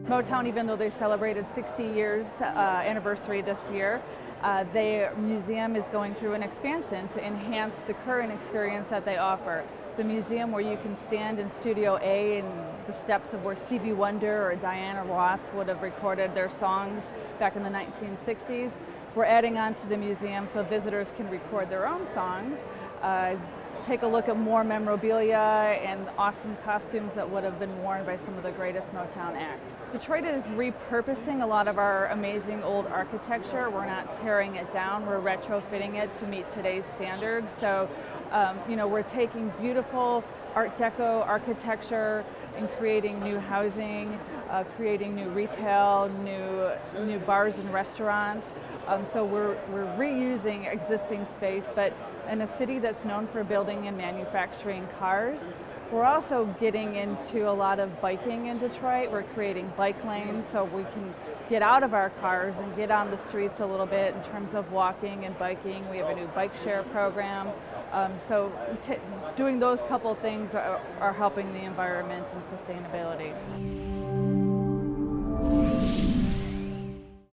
Motown, even though they celebrated 60 years anniversary this year, their museum is going through an expansion to enhance the current experience that they offer. The museum where you can stand in Studio A in the steps of where Stevie Wonder or Diana Ross would have recorded their songs back in the 1960s. We're adding on to the museum so visitors can record their own songs, take a look at more memorabilia and awesome costumes that would have been worn by some of the greatest Motown acts. Detroit is repurposing a lot of our amazing old architecture. We're not tearing it down, we're retrofitting it to meet today's standards. So, we're taking beautiful Art Deco architecture and creating new housing, creating new retail, new bars and restaurants. So we're reusing existing space, but in a city that's known for building and manufacturing cars, we're also getting into a lot of biking in Detroit. We're creating bike lanes so we can get out of our cars and get on the streets a little bit in terms of walking and biking. We have a new bike share program. So doing those couple things are helping the environment and sustainability.